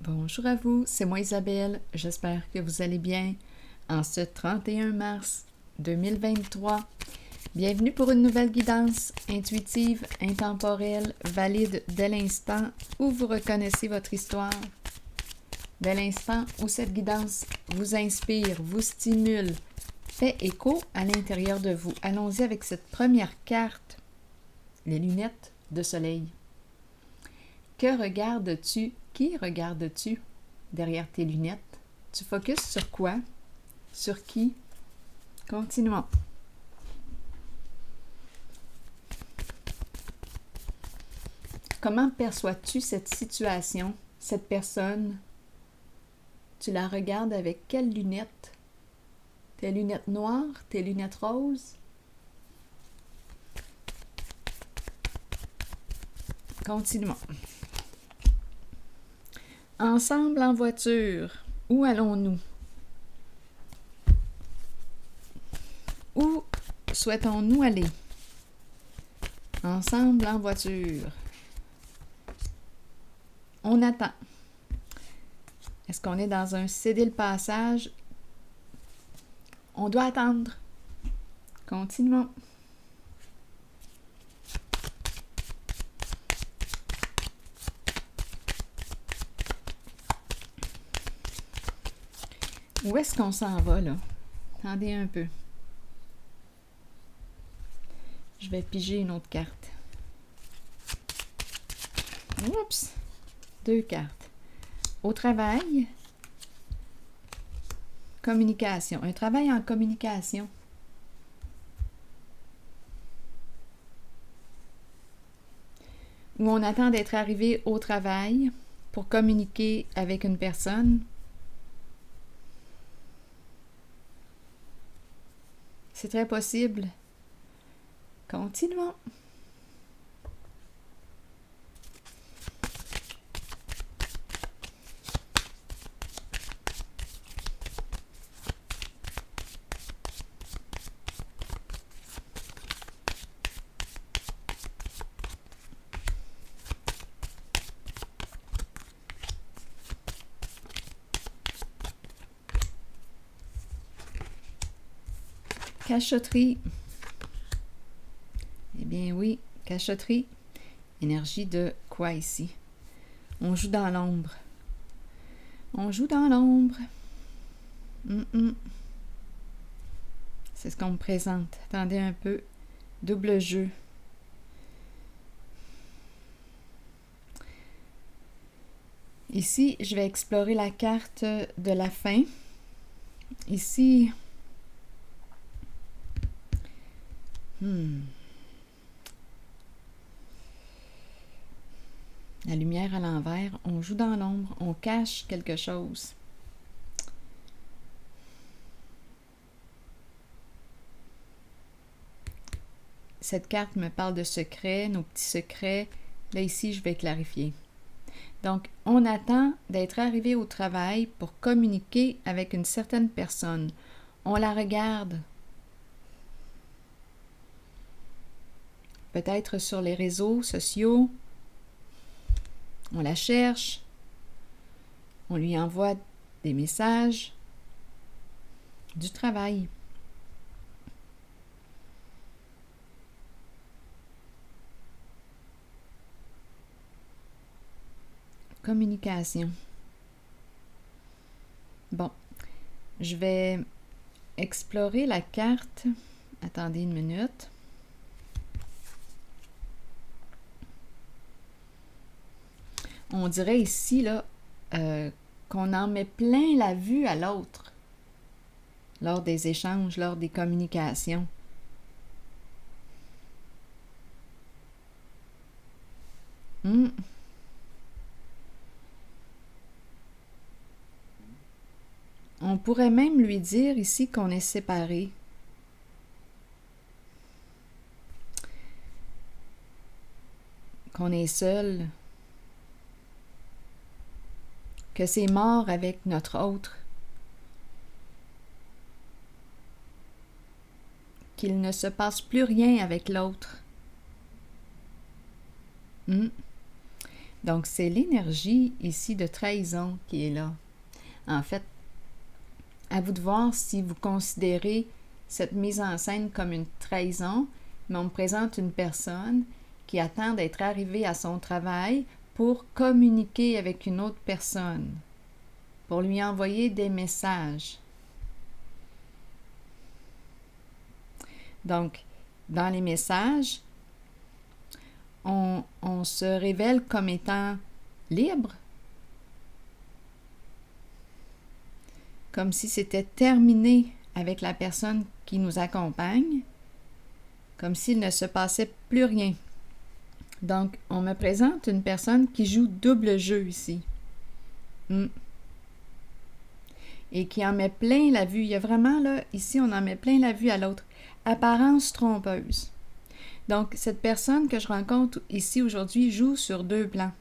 Bonjour à vous, c'est moi Isabelle, j'espère que vous allez bien en ce 31 mars 2023. Bienvenue pour une nouvelle guidance intuitive, intemporelle, valide dès l'instant où vous reconnaissez votre histoire. Dès l'instant où cette guidance vous inspire, vous stimule, fait écho à l'intérieur de vous. Allons-y avec cette première carte, les lunettes de soleil. Que regardes-tu? Qui regardes-tu derrière tes lunettes? Tu focuses sur quoi? Sur qui? Continuons. Comment perçois-tu cette situation, cette personne? Tu la regardes avec quelles lunettes? Tes lunettes noires? Tes lunettes roses? Continuons. Ensemble en voiture, où allons-nous? Où souhaitons-nous aller? Ensemble en voiture. On attend. Est-ce qu'on est dans un céder le passage? On doit attendre. Continuons. Où est-ce qu'on s'en va, là? Attendez un peu. Je vais piger une autre carte. Oups! 2 cartes. Au travail, communication. Un travail en communication. Où on attend d'être arrivé au travail pour communiquer avec une personne. C'est très possible. Continuons. Cachotterie. Eh bien oui, cachotterie. Énergie de quoi ici? On joue dans l'ombre. On joue dans l'ombre. C'est ce qu'on me présente. Attendez un peu. Double jeu. Ici, je vais explorer la carte de la fin. Ici, la lumière à l'envers, on joue dans l'ombre, on cache quelque chose. Cette carte me parle de secrets, nos petits secrets. Là, ici, je vais clarifier. Donc, on attend d'être arrivé au travail pour communiquer avec une certaine personne. On la regarde. Peut-être sur les réseaux sociaux. On la cherche. On lui envoie des messages. Du travail. Communication. Bon, je vais explorer la carte. Attendez une minute. On dirait ici là, qu'on en met plein la vue à l'autre lors des échanges, lors des communications. On pourrait même lui dire ici qu'on est séparés. Qu'on est seul. Que c'est mort avec notre autre. Qu'il ne se passe plus rien avec l'autre. Donc, c'est l'énergie ici de trahison qui est là. En fait, à vous de voir si vous considérez cette mise en scène comme une trahison, mais on me présente une personne qui attend d'être arrivée à son travail pour communiquer avec une autre personne, pour lui envoyer des messages. Donc, dans les messages, on se révèle comme étant libre, comme si c'était terminé avec la personne qui nous accompagne, comme s'il ne se passait plus rien. Donc, on me présente une personne qui joue double jeu ici. Et qui en met plein la vue. Il y a vraiment, là, ici, on en met plein la vue à l'autre. Apparence trompeuse. Donc, cette personne que je rencontre ici aujourd'hui joue sur deux plans.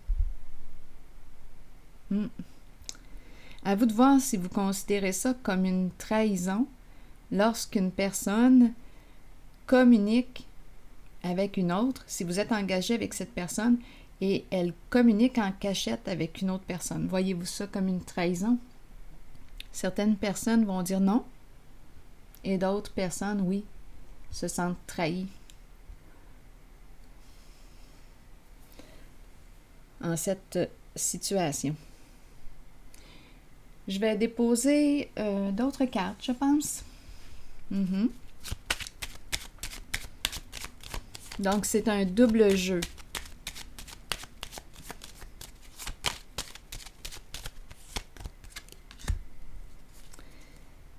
À vous de voir si vous considérez ça comme une trahison lorsqu'une personne communique avec une autre, si vous êtes engagé avec cette personne et elle communique en cachette avec une autre personne. Voyez-vous ça comme une trahison? Certaines personnes vont dire non et d'autres personnes, oui, se sentent trahies. En cette situation. Je vais déposer d'autres cartes, je pense. Donc, c'est un double jeu.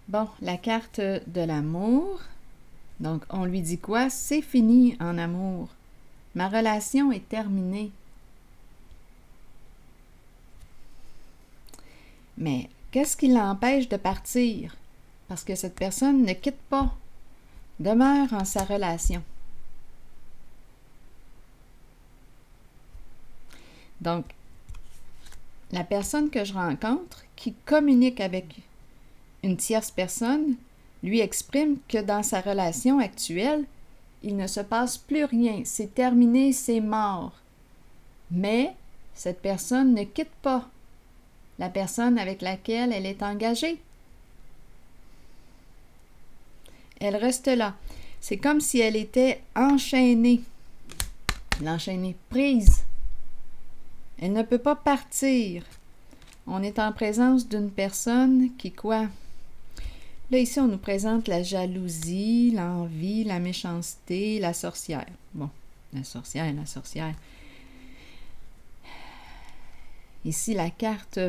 Bon, la carte de l'amour. Donc, on lui dit quoi? C'est fini en amour. Ma relation est terminée. Mais qu'est-ce qui l'empêche de partir? Parce que cette personne ne quitte pas, demeure en sa relation. Donc, la personne que je rencontre qui communique avec une tierce personne lui exprime que dans sa relation actuelle, il ne se passe plus rien, c'est terminé, c'est mort. Mais cette personne ne quitte pas la personne avec laquelle elle est engagée. Elle reste là. C'est comme si elle était enchaînée. L'enchaînée, prise. Elle ne peut pas partir. On est en présence d'une personne qui, quoi? Là, ici, on nous présente la jalousie, l'envie, la méchanceté, la sorcière. Bon, la sorcière. Ici, la carte,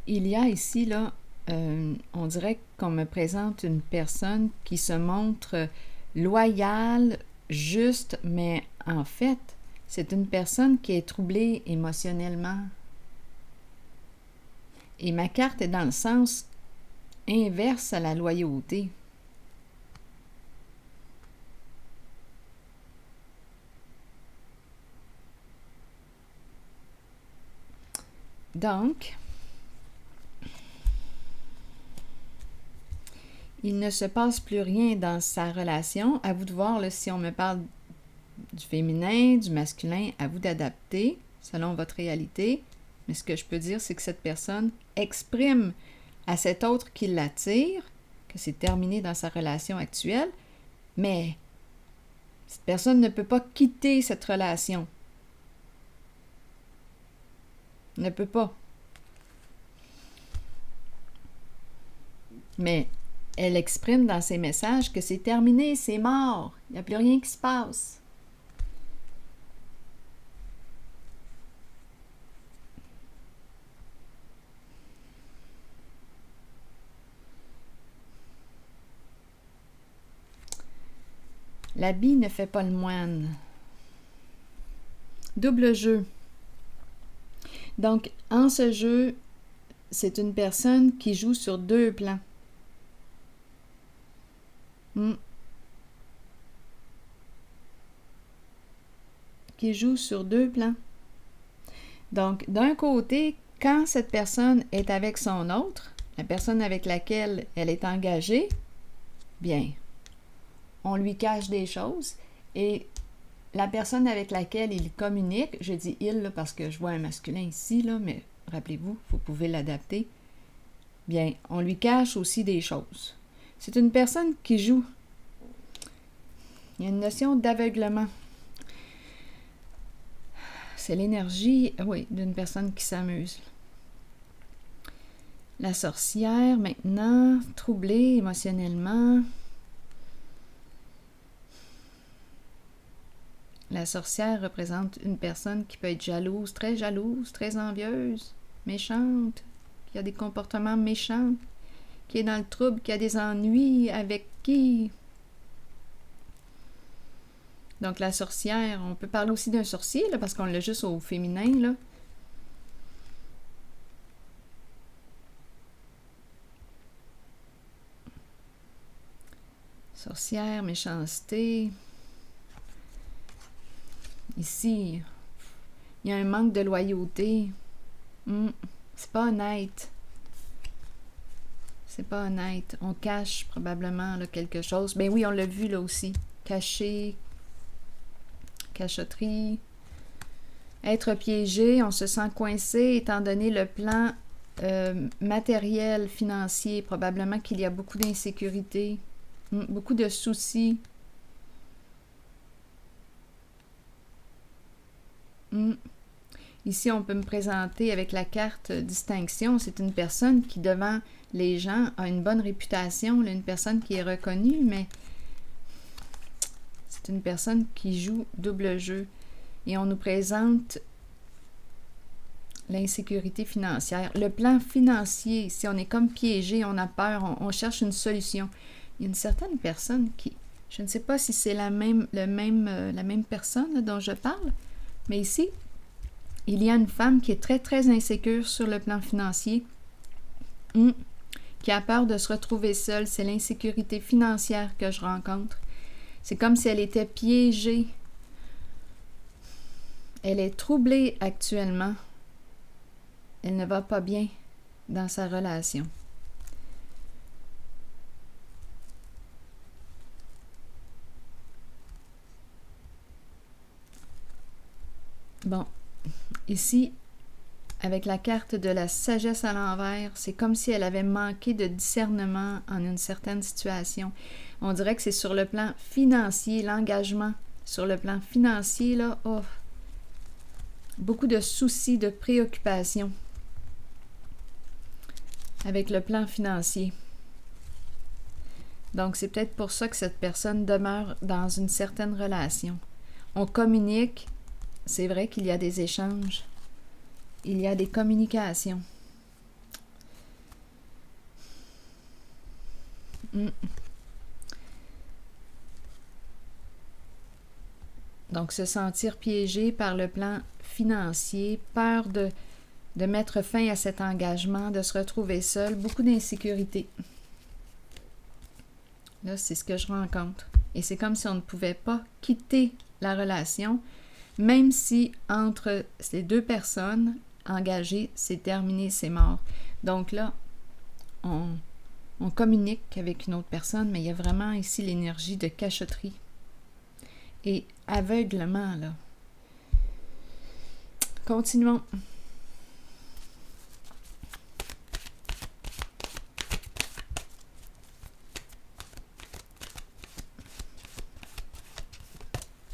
il y a ici, là, on dirait qu'on me présente une personne qui se montre loyale, juste, mais en fait, c'est une personne qui est troublée émotionnellement. Et ma carte est dans le sens inverse à la loyauté. Donc, il ne se passe plus rien dans sa relation. À vous de voir là, si on me parle du féminin, du masculin, à vous d'adapter selon votre réalité. Mais ce que je peux dire, c'est que cette personne exprime à cet autre qui l'attire, que c'est terminé dans sa relation actuelle, mais cette personne ne peut pas quitter cette relation. Ne peut pas. Mais elle exprime dans ses messages que c'est terminé, c'est mort, il n'y a plus rien qui se passe. L'habit ne fait pas le moine. Double jeu. Donc, en ce jeu, c'est une personne qui joue sur deux plans. Qui joue sur deux plans. Donc, d'un côté, quand cette personne est avec son autre, la personne avec laquelle elle est engagée, bien, on lui cache des choses et la personne avec laquelle il communique, je dis il là, parce que je vois un masculin ici, là, mais rappelez-vous, vous pouvez l'adapter. Bien, on lui cache aussi des choses. C'est une personne qui joue. Il y a une notion d'aveuglement. C'est l'énergie, oui, d'une personne qui s'amuse. La sorcière, maintenant, troublée émotionnellement. La sorcière représente une personne qui peut être jalouse, très envieuse, méchante, qui a des comportements méchants, qui est dans le trouble, qui a des ennuis, avec qui. Donc la sorcière, on peut parler aussi d'un sorcier, là, parce qu'on l'a juste au féminin, là. Sorcière, méchanceté. Ici, il y a un manque de loyauté. C'est pas honnête. C'est pas honnête. On cache probablement là, quelque chose. Ben oui, on l'a vu là aussi. Caché, cachotterie. Être piégé, on se sent coincé étant donné le plan matériel, financier. Probablement qu'il y a beaucoup d'insécurité, beaucoup de soucis. Ici, on peut me présenter avec la carte distinction. C'est une personne qui, devant les gens, a une bonne réputation, une personne qui est reconnue, mais c'est une personne qui joue double jeu. Et on nous présente l'insécurité financière. Le plan financier, si on est comme piégé, on a peur, on cherche une solution. Il y a une certaine personne qui, je ne sais pas si c'est la même personne là, dont je parle, mais ici, il y a une femme qui est très insécure sur le plan financier, qui a peur de se retrouver seule. C'est l'insécurité financière que je rencontre. C'est comme si elle était piégée. Elle est troublée actuellement. Elle ne va pas bien dans sa relation. Bon, ici, avec la carte de la sagesse à l'envers, c'est comme si elle avait manqué de discernement en une certaine situation. On dirait que c'est sur le plan financier, l'engagement. Sur le plan financier, là, beaucoup de soucis, de préoccupations avec le plan financier. Donc, c'est peut-être pour ça que cette personne demeure dans une certaine relation. On communique, c'est vrai qu'il y a des échanges, il y a des communications. Donc, se sentir piégé par le plan financier, peur de mettre fin à cet engagement, de se retrouver seul, beaucoup d'insécurité. Là, c'est ce que je rencontre. Et c'est comme si on ne pouvait pas quitter la relation, même si entre ces deux personnes engagées, c'est terminé, c'est mort. Donc là, on communique avec une autre personne, mais il y a vraiment ici l'énergie de cachotterie et aveuglement, là. Continuons.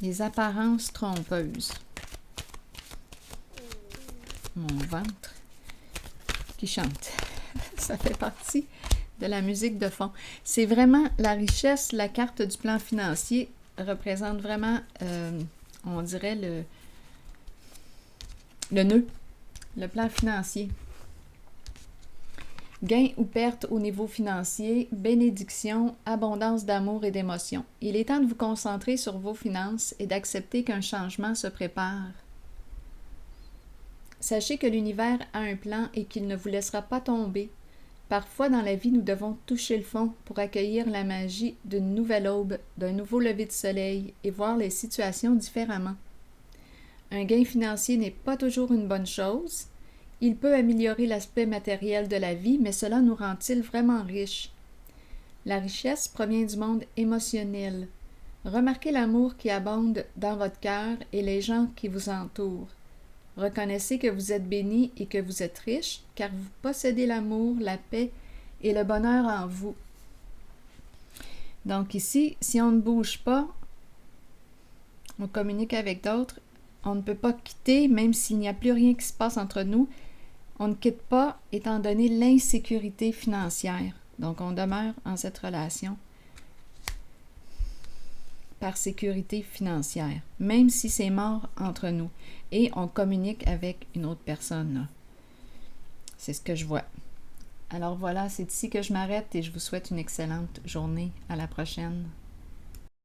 Les apparences trompeuses. Mon ventre qui chante. Ça fait partie de la musique de fond. C'est vraiment la richesse, la carte du plan financier représente vraiment, on dirait, le nœud, le plan financier. Gain ou perte au niveau financier, bénédiction, abondance d'amour et d'émotion. Il est temps de vous concentrer sur vos finances et d'accepter qu'un changement se prépare. Sachez que l'univers a un plan et qu'il ne vous laissera pas tomber. Parfois dans la vie, nous devons toucher le fond pour accueillir la magie d'une nouvelle aube, d'un nouveau lever de soleil et voir les situations différemment. Un gain financier n'est pas toujours une bonne chose. Il peut améliorer l'aspect matériel de la vie, mais cela nous rend-il vraiment riches? La richesse provient du monde émotionnel. Remarquez l'amour qui abonde dans votre cœur et les gens qui vous entourent. Reconnaissez que vous êtes béni et que vous êtes riche, car vous possédez l'amour, la paix et le bonheur en vous. Donc ici, si on ne bouge pas, on communique avec d'autres, on ne peut pas quitter, même s'il n'y a plus rien qui se passe entre nous, on ne quitte pas étant donné l'insécurité financière. Donc on demeure en cette relation par sécurité financière, même si c'est mort entre nous. Et on communique avec une autre personne, là. C'est ce que je vois. Alors voilà, c'est ici que je m'arrête et je vous souhaite une excellente journée. À la prochaine.